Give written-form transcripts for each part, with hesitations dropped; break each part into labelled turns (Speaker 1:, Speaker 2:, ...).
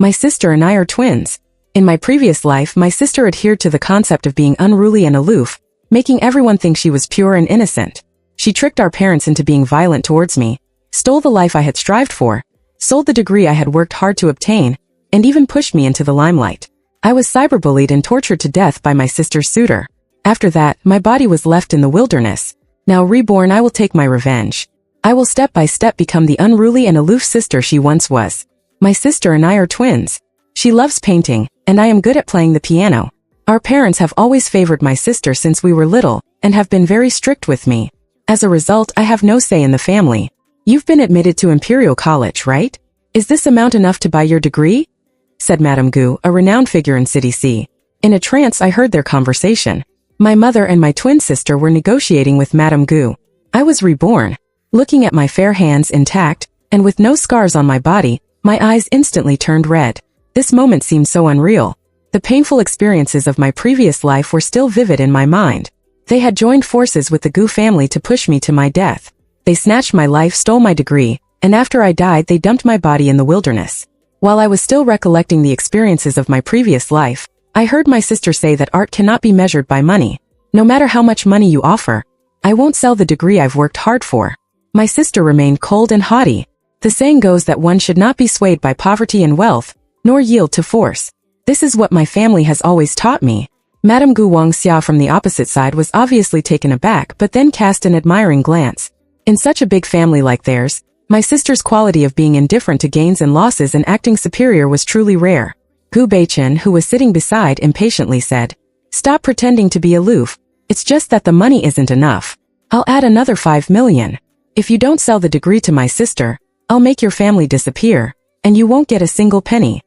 Speaker 1: My sister and I are twins. In my previous life, my sister adhered to the concept of being unruly and aloof, making everyone think she was pure and innocent. She tricked our parents into being violent towards me, stole the life I had strived for, sold the degree I had worked hard to obtain, and even pushed me into the limelight. I was cyberbullied and tortured to death by my sister's suitor. After that, my body was left in the wilderness. Now reborn, I will take my revenge. I will step by step become the unruly and aloof sister she once was. My sister and I are twins. She loves painting, and I am good at playing the piano. Our parents have always favored my sister since we were little, and have been very strict with me. As a result, I have no say in the family. You've been admitted to Imperial College, right? Is this amount enough to buy your degree? Said Madame Gu, a renowned figure in City C. In a trance, I heard their conversation. My mother and my twin sister were negotiating with Madame Gu. I was reborn. Looking at my fair hands intact, and with no scars on my body, my eyes instantly turned red. This moment seemed so unreal. The painful experiences of my previous life were still vivid in my mind. They had joined forces with the Gu family to push me to my death. They snatched my life, stole my degree, and after I died they dumped my body in the wilderness. While I was still recollecting the experiences of my previous life, I heard my sister say that art cannot be measured by money. No matter how much money you offer, I won't sell the degree I've worked hard for. My sister remained cold and haughty. The saying goes that one should not be swayed by poverty and wealth, nor yield to force. This is what my family has always taught me. Madame Gu Wangxia from the opposite side was obviously taken aback but then cast an admiring glance. In such a big family like theirs, my sister's quality of being indifferent to gains and losses and acting superior was truly rare. Gu Beichen, who was sitting beside, impatiently said, "Stop pretending to be aloof. It's just that the money isn't enough. I'll add another 5 million. If you don't sell the degree to my sister, I'll make your family disappear, and you won't get a single penny."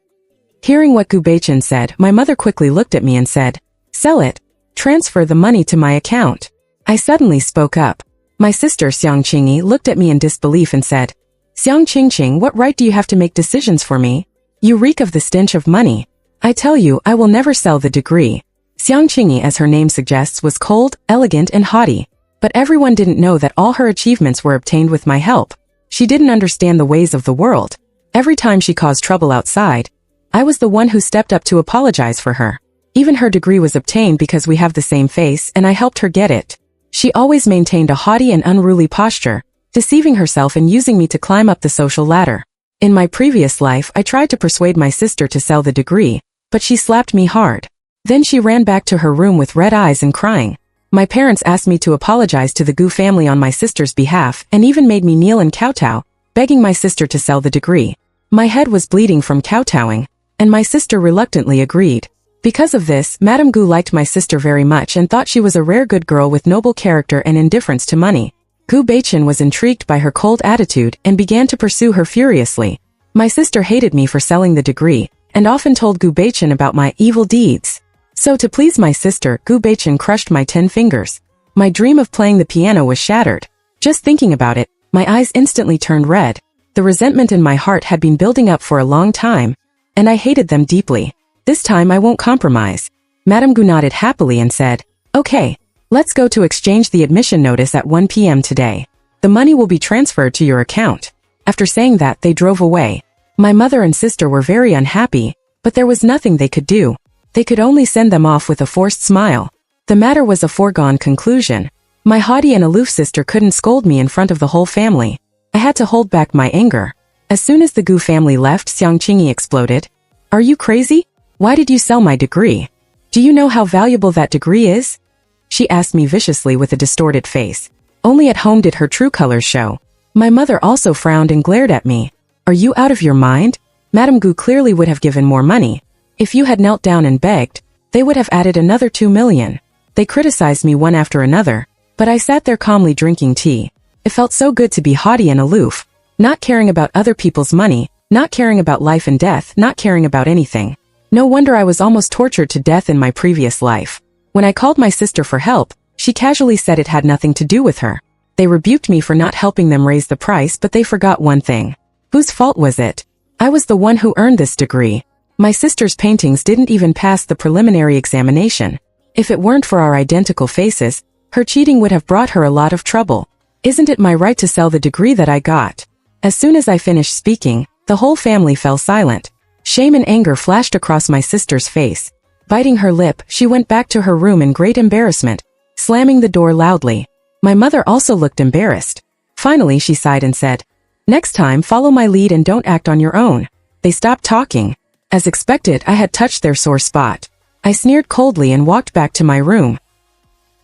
Speaker 1: Hearing what Gu Beichen said, my mother quickly looked at me and said, "Sell it. Transfer the money to my account." I suddenly spoke up. My sister Xiang Qingyi looked at me in disbelief and said, "Xiang Qingqing, what right do you have to make decisions for me? You reek of the stench of money. I tell you, I will never sell the degree." Xiang Qingyi, as her name suggests, was cold, elegant, and haughty. But everyone didn't know that all her achievements were obtained with my help. She didn't understand the ways of the world. Every time she caused trouble outside, I was the one who stepped up to apologize for her. Even her degree was obtained because we have the same face and I helped her get it. She always maintained a haughty and unruly posture, deceiving herself and using me to climb up the social ladder. In my previous life, I tried to persuade my sister to sell the degree, but she slapped me hard. Then she ran back to her room with red eyes and crying. My parents asked me to apologize to the Gu family on my sister's behalf and even made me kneel and kowtow, begging my sister to sell the degree. My head was bleeding from kowtowing, and my sister reluctantly agreed. Because of this, Madame Gu liked my sister very much and thought she was a rare good girl with noble character and indifference to money. Gu Beichen was intrigued by her cold attitude and began to pursue her furiously. My sister hated me for selling the degree, and often told Gu Beichen about my evil deeds. So to please my sister, Gu Beichen crushed my 10 fingers. My dream of playing the piano was shattered. Just thinking about it, my eyes instantly turned red. The resentment in my heart had been building up for a long time, and I hated them deeply. This time I won't compromise. Madame Gu nodded happily and said, "Okay, let's go to exchange the admission notice at 1 p.m. today. The money will be transferred to your account." After saying that, they drove away. My mother and sister were very unhappy, but there was nothing they could do. They could only send them off with a forced smile. The matter was a foregone conclusion. My haughty and aloof sister couldn't scold me in front of the whole family. I had to hold back my anger. As soon as the Gu family left, Xiang Qingyi exploded. "Are you crazy? Why did you sell my degree? Do you know how valuable that degree is?" She asked me viciously with a distorted face. Only at home did her true colors show. My mother also frowned and glared at me. "Are you out of your mind? Madame Gu clearly would have given more money. If you had knelt down and begged, they would have added another 2 million. They criticized me one after another, but I sat there calmly drinking tea. It felt so good to be haughty and aloof, not caring about other people's money, not caring about life and death, not caring about anything. No wonder I was almost tortured to death in my previous life. When I called my sister for help, she casually said it had nothing to do with her. They rebuked me for not helping them raise the price, but they forgot one thing. Whose fault was it? I was the one who earned this degree. My sister's paintings didn't even pass the preliminary examination. If it weren't for our identical faces, her cheating would have brought her a lot of trouble. Isn't it my right to sell the degree that I got? As soon as I finished speaking, the whole family fell silent. Shame and anger flashed across my sister's face. Biting her lip, she went back to her room in great embarrassment, slamming the door loudly. My mother also looked embarrassed. Finally, she sighed and said, "Next time, follow my lead and don't act on your own." They stopped talking. As expected, I had touched their sore spot. I sneered coldly and walked back to my room.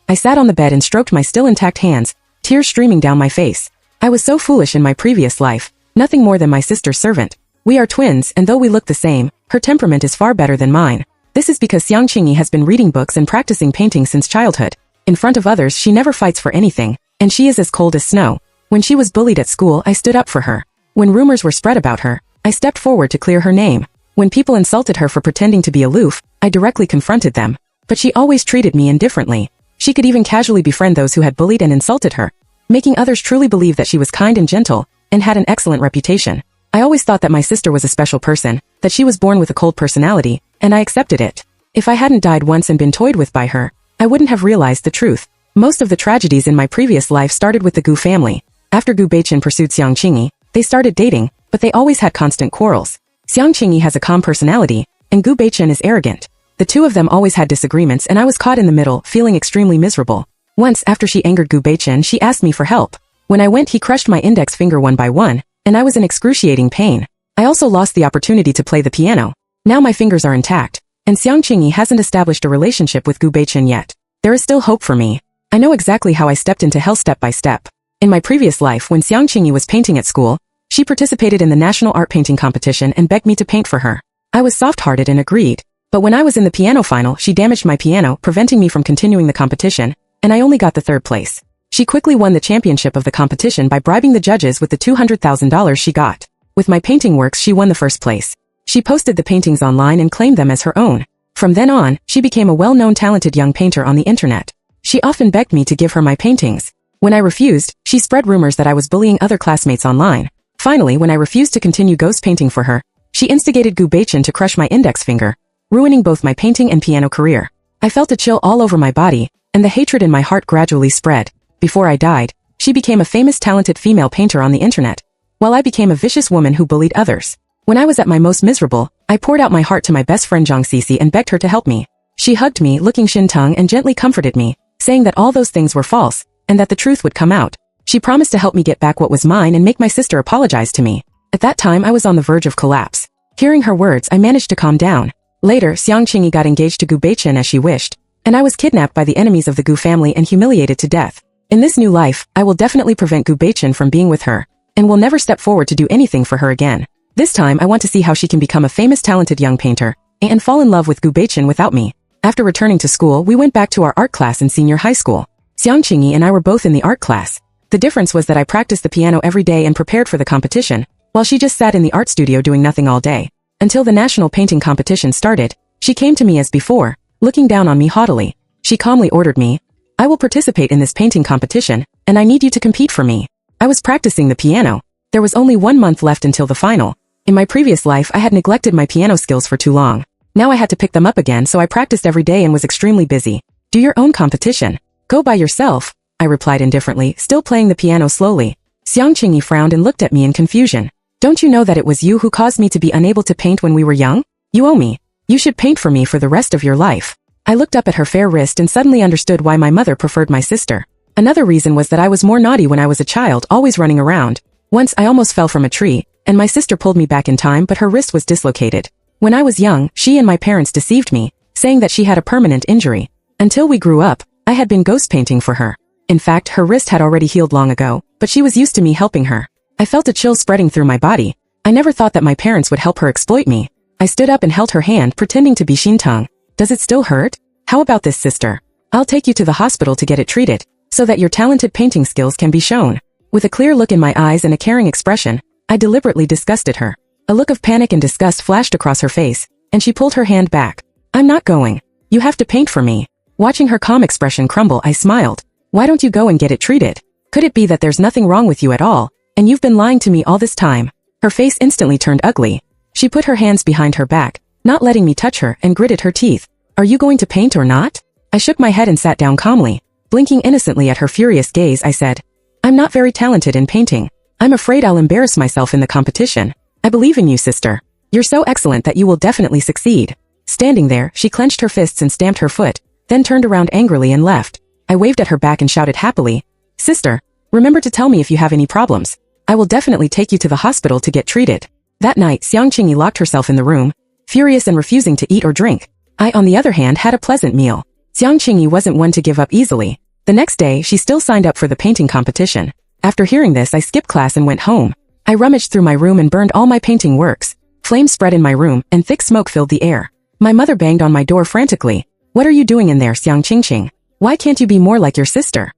Speaker 1: I sat on the bed and stroked my still intact hands, tears streaming down my face. I was so foolish in my previous life, nothing more than my sister's servant. We are twins, and though we look the same, her temperament is far better than mine. This is because Xiang Qingyi has been reading books and practicing painting since childhood. In front of others, she never fights for anything, and she is as cold as snow. When she was bullied at school, I stood up for her. When rumors were spread about her, I stepped forward to clear her name. When people insulted her for pretending to be aloof, I directly confronted them. But she always treated me indifferently. She could even casually befriend those who had bullied and insulted her, making others truly believe that she was kind and gentle, and had an excellent reputation. I always thought that my sister was a special person, that she was born with a cold personality, and I accepted it. If I hadn't died once and been toyed with by her, I wouldn't have realized the truth. Most of the tragedies in my previous life started with the Gu family. After Gu Beichen pursued Xiang Qingyi, they started dating, but they always had constant quarrels. Xiang Qingyi has a calm personality, and Gu Beichen is arrogant. The two of them always had disagreements, and I was caught in the middle, feeling extremely miserable. Once, after she angered Gu Beichen, she asked me for help. When I went, he crushed my index finger one by one, and I was in excruciating pain. I also lost the opportunity to play the piano. Now my fingers are intact, and Xiang Qingyi hasn't established a relationship with Gu Beichen yet. There is still hope for me. I know exactly how I stepped into hell step by step. In my previous life, when Xiang Qingyi was painting at school, she participated in the national art painting competition and begged me to paint for her. I was soft-hearted and agreed. But when I was in the piano final, she damaged my piano, preventing me from continuing the competition, and I only got the third place. She quickly won the championship of the competition by bribing the judges with the $200,000 she got. With my painting works, she won the first place. She posted the paintings online and claimed them as her own. From then on, she became a well-known talented young painter on the internet. She often begged me to give her my paintings. When I refused, she spread rumors that I was bullying other classmates online. Finally, when I refused to continue ghost painting for her, she instigated Gu Beichen to crush my index finger, ruining both my painting and piano career. I felt a chill all over my body, and the hatred in my heart gradually spread. Before I died, she became a famous talented female painter on the internet, while I became a vicious woman who bullied others. When I was at my most miserable, I poured out my heart to my best friend Zhang Sisi and begged her to help me. She hugged me, looking Shin-tung, and gently comforted me, saying that all those things were false, and that the truth would come out. She promised to help me get back what was mine and make my sister apologize to me. At that time, I was on the verge of collapse. Hearing her words, I managed to calm down. Later, Xiang Qingyi got engaged to Gu Beichen as she wished, and I was kidnapped by the enemies of the Gu family and humiliated to death. In this new life, I will definitely prevent Gu Beichen from being with her, and will never step forward to do anything for her again. This time, I want to see how she can become a famous talented young painter, and fall in love with Gu Beichen without me. After returning to school, we went back to our art class in senior high school. Xiang Qingyi and I were both in the art class. The difference was that I practiced the piano every day and prepared for the competition, while she just sat in the art studio doing nothing all day. Until the national painting competition started, she came to me as before, looking down on me haughtily. She calmly ordered me, "I will participate in this painting competition, and I need you to compete for me." I was practicing the piano. There was only 1 month left until the final. In my previous life, I had neglected my piano skills for too long. Now I had to pick them up again, so I practiced every day and was extremely busy. "Do your own competition. Go by yourself," I replied indifferently, still playing the piano slowly. Xiang Qingyi frowned and looked at me in confusion. "Don't you know that it was you who caused me to be unable to paint when we were young? You owe me. You should paint for me for the rest of your life." I looked up at her fair wrist and suddenly understood why my mother preferred my sister. Another reason was that I was more naughty when I was a child, always running around. Once I almost fell from a tree, and my sister pulled me back in time, but her wrist was dislocated. When I was young, she and my parents deceived me, saying that she had a permanent injury. Until we grew up, I had been ghost painting for her. In fact, her wrist had already healed long ago, but she was used to me helping her. I felt a chill spreading through my body. I never thought that my parents would help her exploit me. I stood up and held her hand, pretending to be Shin-tung. "Does it still hurt? How about this, sister? I'll take you to the hospital to get it treated, so that your talented painting skills can be shown." With a clear look in my eyes and a caring expression, I deliberately disgusted her. A look of panic and disgust flashed across her face, and she pulled her hand back. "I'm not going. You have to paint for me." Watching her calm expression crumble, I smiled. "Why don't you go and get it treated? Could it be that there's nothing wrong with you at all, and you've been lying to me all this time?" Her face instantly turned ugly. She put her hands behind her back, not letting me touch her, and gritted her teeth. "Are you going to paint or not?" I shook my head and sat down calmly. Blinking innocently at her furious gaze, I said, "I'm not very talented in painting. I'm afraid I'll embarrass myself in the competition. I believe in you, sister. You're so excellent that you will definitely succeed. Standing there, she clenched her fists and stamped her foot, then turned around angrily and left. I waved at her back and shouted happily, "Sister, remember to tell me if you have any problems. I will definitely take you to the hospital to get treated." That night, Xiang Qingyi locked herself in the room, furious and refusing to eat or drink. I, on the other hand, had a pleasant meal. Xiang Qingyi wasn't one to give up easily. The next day, she still signed up for the painting competition. After hearing this, I skipped class and went home. I rummaged through my room and burned all my painting works. Flames spread in my room, and thick smoke filled the air. My mother banged on my door frantically. "What are you doing in there, Xiang Qingqing? Why can't you be more like your sister?"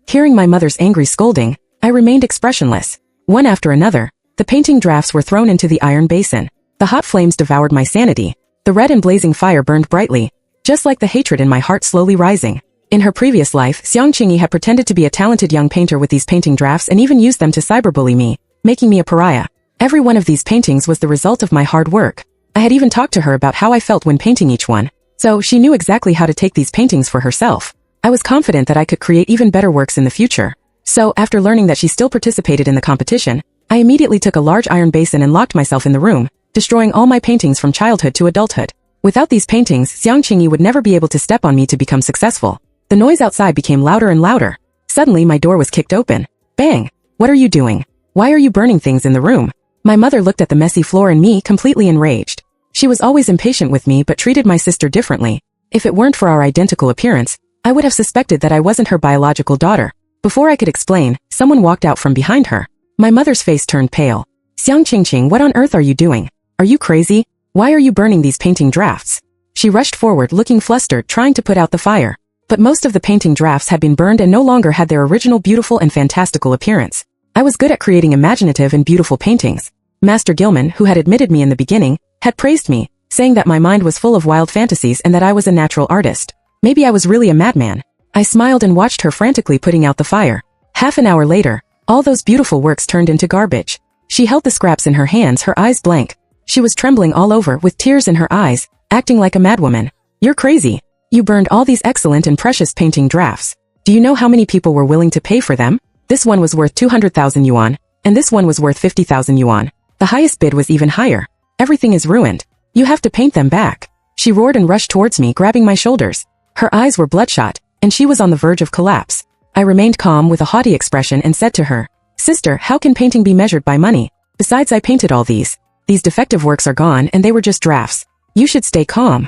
Speaker 1: Hearing my mother's angry scolding, I remained expressionless. One after another, the painting drafts were thrown into the iron basin. The hot flames devoured my sanity. The red and blazing fire burned brightly, just like the hatred in my heart slowly rising. In her previous life, Xiang Qingyi had pretended to be a talented young painter with these painting drafts and even used them to cyberbully me, making me a pariah. Every one of these paintings was the result of my hard work. I had even talked to her about how I felt when painting each one, so she knew exactly how to take these paintings for herself. I was confident that I could create even better works in the future. So, after learning that she still participated in the competition, I immediately took a large iron basin and locked myself in the room, destroying all my paintings from childhood to adulthood. Without these paintings, Xiang Qingyi would never be able to step on me to become successful. The noise outside became louder and louder. Suddenly, my door was kicked open. Bang! What are you doing? Why are you burning things in the room? My mother looked at the messy floor and me, completely enraged. She was always impatient with me but treated my sister differently. If it weren't for our identical appearance, I would have suspected that I wasn't her biological daughter. Before I could explain, someone walked out from behind her. My mother's face turned pale. "Xiang Qingqing, what on earth are you doing? Are you crazy? Why are you burning these painting drafts?" She rushed forward, looking flustered, trying to put out the fire. But most of the painting drafts had been burned and no longer had their original beautiful and fantastical appearance. I was good at creating imaginative and beautiful paintings. Master Gilman, who had admitted me in the beginning, had praised me, saying that my mind was full of wild fantasies and that I was a natural artist. Maybe I was really a madman. I smiled and watched her frantically putting out the fire. Half an hour later, all those beautiful works turned into garbage. She held the scraps in her hands, her eyes blank. She was trembling all over, with tears in her eyes, acting like a madwoman. "You're crazy. You burned all these excellent and precious painting drafts. Do you know how many people were willing to pay for them? This one was worth 200,000 yuan, and this one was worth 50,000 yuan. The highest bid was even higher. Everything is ruined. You have to paint them back." She roared and rushed towards me, grabbing my shoulders. Her eyes were bloodshot, and she was on the verge of collapse. I remained calm with a haughty expression and said to her, "Sister, how can painting be measured by money? Besides, I painted all these. These defective works are gone and they were just drafts. You should stay calm."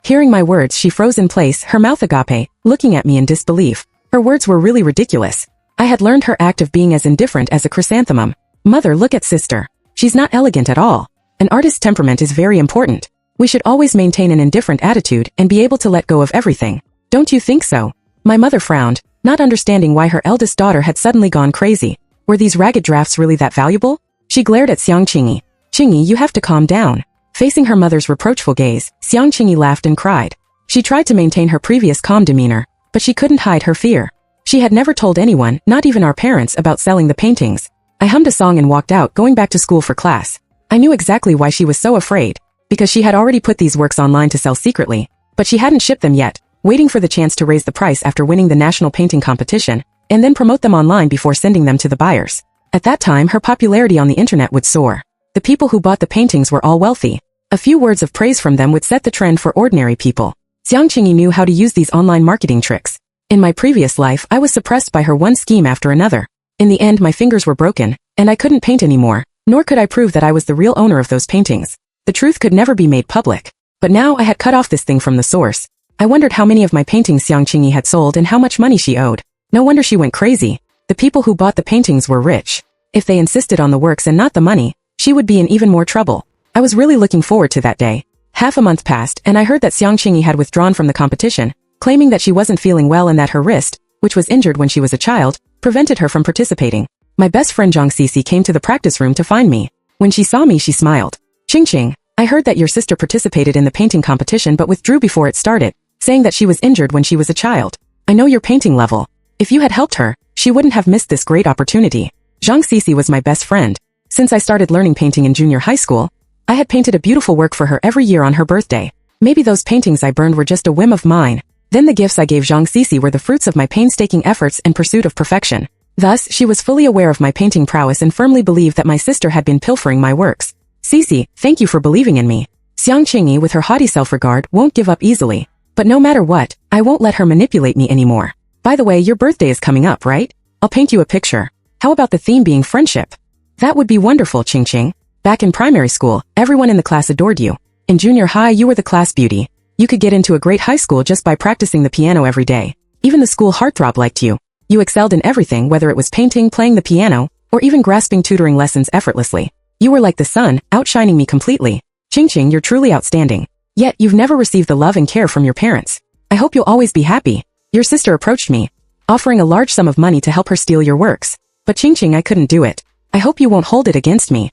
Speaker 1: Hearing my words, she froze in place, her mouth agape, looking at me in disbelief. Her words were really ridiculous. I had learned her act of being as indifferent as a chrysanthemum. "Mother, look at sister. She's not elegant at all. An artist's temperament is very important. We should always maintain an indifferent attitude and be able to let go of everything. Don't you think so?" My mother frowned, not understanding why her eldest daughter had suddenly gone crazy. Were these ragged drafts really that valuable? She glared at Xiang Qingyi. "Qingyi, you have to calm down." Facing her mother's reproachful gaze, Xiang Qingyi laughed and cried. She tried to maintain her previous calm demeanor, but she couldn't hide her fear. She had never told anyone, not even our parents, about selling the paintings. I hummed a song and walked out, going back to school for class. I knew exactly why she was so afraid, because she had already put these works online to sell secretly, but she hadn't shipped them yet, waiting for the chance to raise the price after winning the national painting competition, and then promote them online before sending them to the buyers. At that time, her popularity on the internet would soar. The people who bought the paintings were all wealthy. A few words of praise from them would set the trend for ordinary people. Xiang Qingyi knew how to use these online marketing tricks. In my previous life, I was suppressed by her one scheme after another. In the end, my fingers were broken, and I couldn't paint anymore, nor could I prove that I was the real owner of those paintings. The truth could never be made public. But now I had cut off this thing from the source. I wondered how many of my paintings Xiang Qingyi had sold and how much money she owed. No wonder she went crazy. The people who bought the paintings were rich. If they insisted on the works and not the money, she would be in even more trouble. I was really looking forward to that day. Half a month passed, and I heard that Xiang Qingyi had withdrawn from the competition, claiming that she wasn't feeling well and that her wrist, which was injured when she was a child, prevented her from participating. My best friend Zhang Sisi came to the practice room to find me. When she saw me, she smiled. "Qingqing, I heard that your sister participated in the painting competition but withdrew before it started, saying that she was injured when she was a child. I know your painting level. If you had helped her, she wouldn't have missed this great opportunity." Zhang Sisi was my best friend. Since I started learning painting in junior high school, I had painted a beautiful work for her every year on her birthday. Maybe those paintings I burned were just a whim of mine. Then the gifts I gave Zhang Sisi were the fruits of my painstaking efforts and pursuit of perfection. Thus, she was fully aware of my painting prowess and firmly believed that my sister had been pilfering my works. Cece, thank you for believing in me. Xiang Qingyi with her haughty self-regard won't give up easily. But no matter what, I won't let her manipulate me anymore. By the way, your birthday is coming up, right? I'll paint you a picture. How about the theme being friendship? That would be wonderful, Qing. Back in primary school, everyone in the class adored you. In junior high, you were the class beauty. You could get into a great high school just by practicing the piano every day. Even the school heartthrob liked you. You excelled in everything, whether it was painting, playing the piano, or even grasping tutoring lessons effortlessly. You were like the sun, outshining me completely. Qing, you're truly outstanding. Yet, you've never received the love and care from your parents. I hope you'll always be happy. Your sister approached me, offering a large sum of money to help her steal your works. But Qing, I couldn't do it. I hope you won't hold it against me.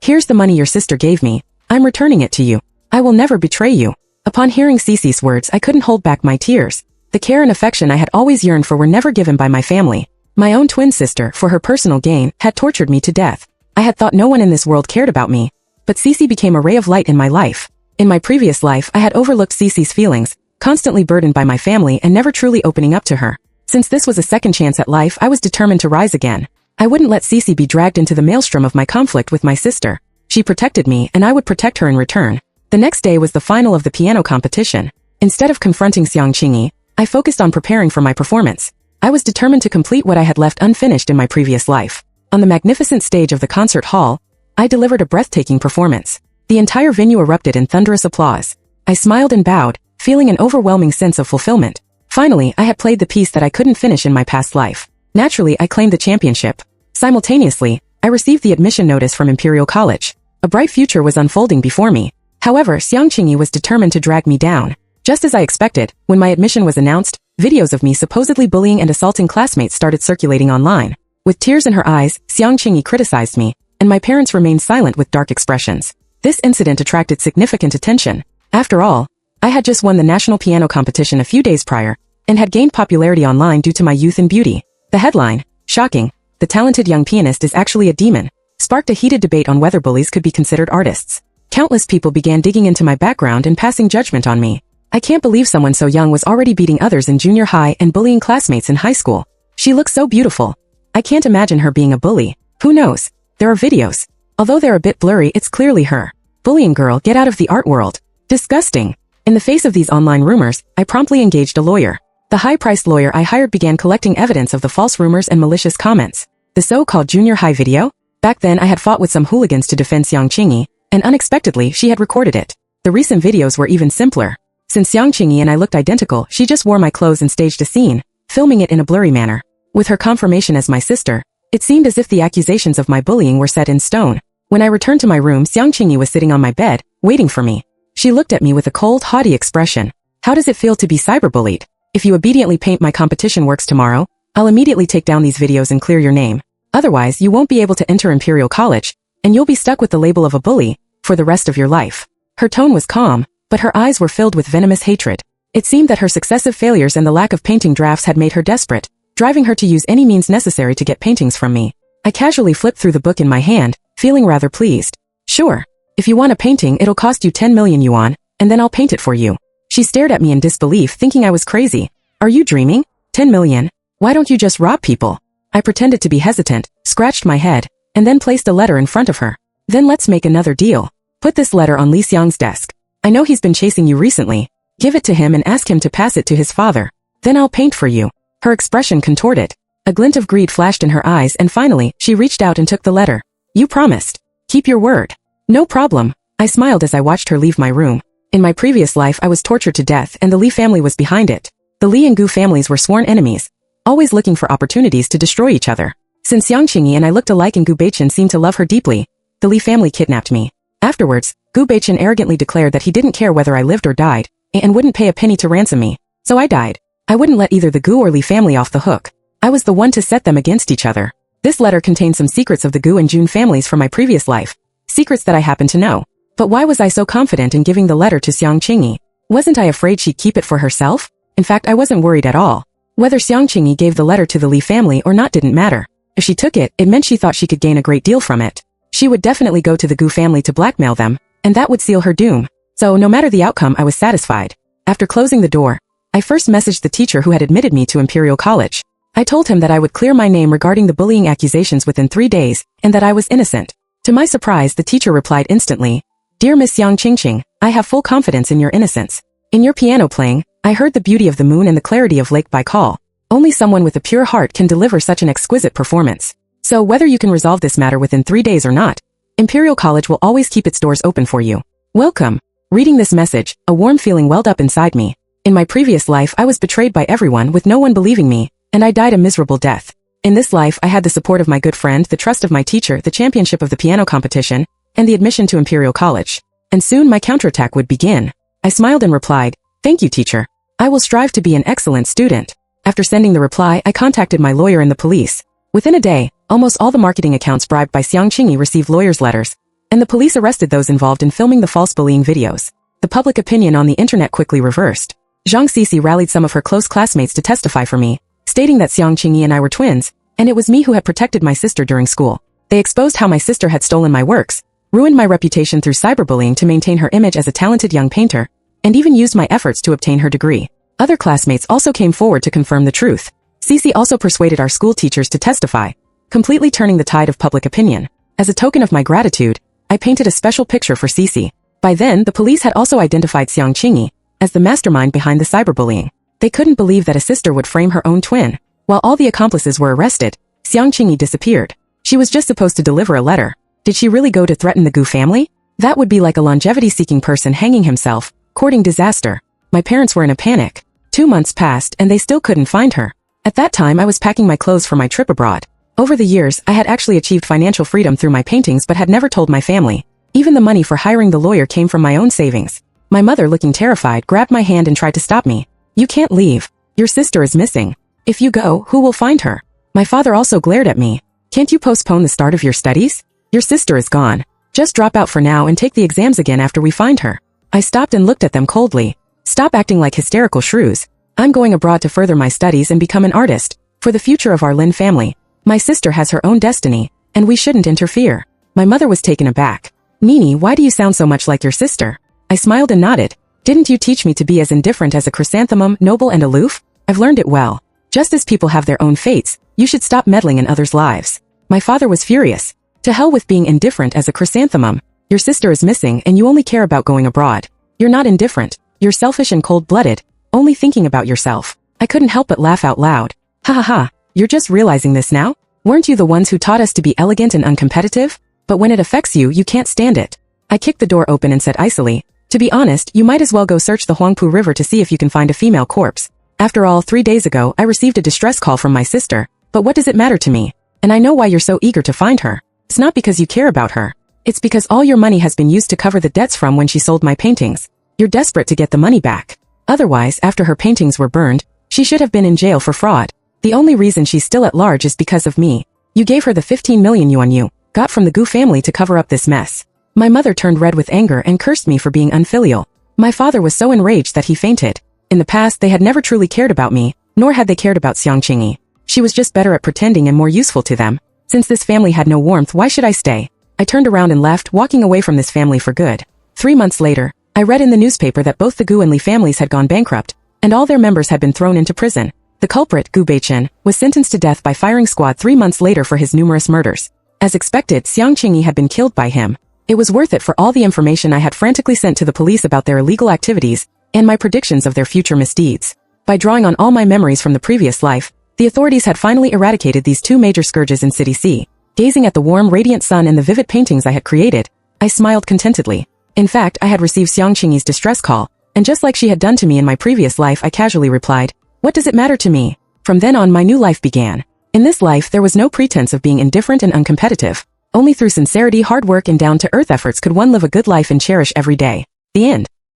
Speaker 1: Here's the money your sister gave me. I'm returning it to you. I will never betray you. Upon hearing Cece's words, I couldn't hold back my tears. The care and affection I had always yearned for were never given by my family. My own twin sister, for her personal gain, had tortured me to death. I had thought no one in this world cared about me. But Cece became a ray of light in my life. In my previous life, I had overlooked Cece's feelings, constantly burdened by my family and never truly opening up to her. Since this was a second chance at life, I was determined to rise again. I wouldn't let Cece be dragged into the maelstrom of my conflict with my sister. She protected me, and I would protect her in return. The next day was the final of the piano competition. Instead of confronting Xiang Qingyi, I focused on preparing for my performance. I was determined to complete what I had left unfinished in my previous life. On the magnificent stage of the concert hall, I delivered a breathtaking performance. The entire venue erupted in thunderous applause. I smiled and bowed, feeling an overwhelming sense of fulfillment. Finally, I had played the piece that I couldn't finish in my past life. Naturally, I claimed the championship. Simultaneously, I received the admission notice from Imperial College. A bright future was unfolding before me. However, Xiang Qingyi was determined to drag me down. Just as I expected, when my admission was announced, videos of me supposedly bullying and assaulting classmates started circulating online. With tears in her eyes, Xiang Qingyi criticized me, and my parents remained silent with dark expressions. This incident attracted significant attention. After all, I had just won the national piano competition a few days prior, and had gained popularity online due to my youth and beauty. The headline, "Shocking, the talented young pianist is actually a demon," sparked a heated debate on whether bullies could be considered artists. Countless people began digging into my background and passing judgment on me. I can't believe someone so young was already beating others in junior high and bullying classmates in high school. She looks so beautiful. I can't imagine her being a bully. Who knows? There are videos. Although they're a bit blurry, it's clearly her. Bullying girl, get out of the art world. Disgusting. In the face of these online rumors, I promptly engaged a lawyer. The high-priced lawyer I hired began collecting evidence of the false rumors and malicious comments. The so-called junior high video? Back then I had fought with some hooligans to defend Xiang Qingyi, and unexpectedly she had recorded it. The recent videos were even simpler. Since Xiang Qingyi and I looked identical, she just wore my clothes and staged a scene, filming it in a blurry manner. With her confirmation as my sister, it seemed as if the accusations of my bullying were set in stone. When I returned to my room, Xiang Qingyi was sitting on my bed, waiting for me. She looked at me with a cold, haughty expression. How does it feel to be cyberbullied? If you obediently paint my competition works tomorrow, I'll immediately take down these videos and clear your name. Otherwise, you won't be able to enter Imperial College, and you'll be stuck with the label of a bully for the rest of your life. Her tone was calm, but her eyes were filled with venomous hatred. It seemed that her successive failures and the lack of painting drafts had made her desperate, driving her to use any means necessary to get paintings from me. I casually flipped through the book in my hand, feeling rather pleased. Sure. If you want a painting, it'll cost you 10 million yuan, and then I'll paint it for you. She stared at me in disbelief, thinking I was crazy. Are you dreaming? 10 million? Why don't you just rob people? I pretended to be hesitant, scratched my head, and then placed a letter in front of her. Then let's make another deal. Put this letter on Li Xiang's desk. I know he's been chasing you recently. Give it to him and ask him to pass it to his father. Then I'll paint for you. Her expression contorted. A glint of greed flashed in her eyes, and finally, she reached out and took the letter. You promised. Keep your word. No problem. I smiled as I watched her leave my room. In my previous life, I was tortured to death, and the Li family was behind it. The Li and Gu families were sworn enemies, always looking for opportunities to destroy each other. Since Xiang Qingyi and I looked alike and Gu Beichen seemed to love her deeply, the Li family kidnapped me. Afterwards, Gu Beichen arrogantly declared that he didn't care whether I lived or died, and wouldn't pay a penny to ransom me. So I died. I wouldn't let either the Gu or Li family off the hook. I was the one to set them against each other. This letter contained some secrets of the Gu and Jun families from my previous life. Secrets that I happened to know. But why was I so confident in giving the letter to Xiang Qingyi? Wasn't I afraid she'd keep it for herself? In fact, I wasn't worried at all. Whether Xiang Qingyi gave the letter to the Li family or not didn't matter. If she took it, it meant she thought she could gain a great deal from it. She would definitely go to the Gu family to blackmail them, and that would seal her doom. So no matter the outcome, I was satisfied. After closing the door, I first messaged the teacher who had admitted me to Imperial College. I told him that I would clear my name regarding the bullying accusations within 3 days, and that I was innocent. To my surprise, the teacher replied instantly, "Dear Miss Yang Qingqing, I have full confidence in your innocence. In your piano playing, I heard the beauty of the moon and the clarity of Lake Baikal. Only someone with a pure heart can deliver such an exquisite performance. So whether you can resolve this matter within 3 days or not, Imperial College will always keep its doors open for you. Welcome." Reading this message, a warm feeling welled up inside me. In my previous life, I was betrayed by everyone with no one believing me, and I died a miserable death. In this life, I had the support of my good friend, the trust of my teacher, the championship of the piano competition, and the admission to Imperial College. And soon my counterattack would begin. I smiled and replied, "Thank you, teacher. I will strive to be an excellent student." After sending the reply, I contacted my lawyer and the police. Within a day, almost all the marketing accounts bribed by Xiang Qingyi received lawyers' letters, and the police arrested those involved in filming the false bullying videos. The public opinion on the internet quickly reversed. Zhang Sisi rallied some of her close classmates to testify for me, stating that Xiang Qingyi and I were twins, and it was me who had protected my sister during school. They exposed how my sister had stolen my works, ruined my reputation through cyberbullying to maintain her image as a talented young painter, and even used my efforts to obtain her degree. Other classmates also came forward to confirm the truth. Sisi also persuaded our school teachers to testify, completely turning the tide of public opinion. As a token of my gratitude, I painted a special picture for Sisi. By then, the police had also identified Xiang Qingyi as the mastermind behind the cyberbullying. They couldn't believe that a sister would frame her own twin. While all the accomplices were arrested, Xiang Qingyi disappeared. She was just supposed to deliver a letter. Did she really go to threaten the Gu family? That would be like a longevity-seeking person hanging himself, courting disaster. My parents were in a panic. 2 months passed and they still couldn't find her. At that time, I was packing my clothes for my trip abroad. Over the years, I had actually achieved financial freedom through my paintings but had never told my family. Even the money for hiring the lawyer came from my own savings. My mother, looking terrified, grabbed my hand and tried to stop me. "You can't leave. Your sister is missing. If you go, who will find her?" My father also glared at me. "Can't you postpone the start of your studies? Your sister is gone. Just drop out for now and take the exams again after we find her." I stopped and looked at them coldly. "Stop acting like hysterical shrews. I'm going abroad to further my studies and become an artist, for the future of our Lin family. My sister has her own destiny, and we shouldn't interfere." My mother was taken aback. "Nini, why do you sound so much like your sister?" I smiled and nodded. "Didn't you teach me to be as indifferent as a chrysanthemum, noble and aloof? I've learned it well. Just as people have their own fates, you should stop meddling in others' lives." My father was furious. "To hell with being indifferent as a chrysanthemum. Your sister is missing and you only care about going abroad. You're not indifferent. You're selfish and cold-blooded, only thinking about yourself." I couldn't help but laugh out loud. "Ha ha ha, you're just realizing this now? Weren't you the ones who taught us to be elegant and uncompetitive? But when it affects you, you can't stand it." I kicked the door open and said icily, "To be honest, you might as well go search the Huangpu River to see if you can find a female corpse. After all, 3 days ago, I received a distress call from my sister, but what does it matter to me? And I know why you're so eager to find her. It's not because you care about her. It's because all your money has been used to cover the debts from when she sold my paintings. You're desperate to get the money back. Otherwise, after her paintings were burned, she should have been in jail for fraud. The only reason she's still at large is because of me. You gave her the 15 million yuan you got from the Gu family to cover up this mess." My mother turned red with anger and cursed me for being unfilial. My father was so enraged that he fainted. In the past, they had never truly cared about me, nor had they cared about Xiang Qingyi. She was just better at pretending and more useful to them. Since this family had no warmth, why should I stay? I turned around and left, walking away from this family for good. 3 months later, I read in the newspaper that both the Gu and Li families had gone bankrupt, and all their members had been thrown into prison. The culprit, Gu Beichen, was sentenced to death by firing squad 3 months later for his numerous murders. As expected, Xiang Qingyi had been killed by him. It was worth it for all the information I had frantically sent to the police about their illegal activities and my predictions of their future misdeeds. By drawing on all my memories from the previous life, the authorities had finally eradicated these 2 major scourges in City C. Gazing at the warm, radiant sun and the vivid paintings I had created, I smiled contentedly. In fact, I had received Xiang Qingyi's distress call, and just like she had done to me in my previous life, I casually replied, "What does it matter to me?" From then on, my new life began. In this life, there was no pretense of being indifferent and uncompetitive. Only through sincerity, hard work, and down-to-earth efforts could one live a good life and cherish every day. The end.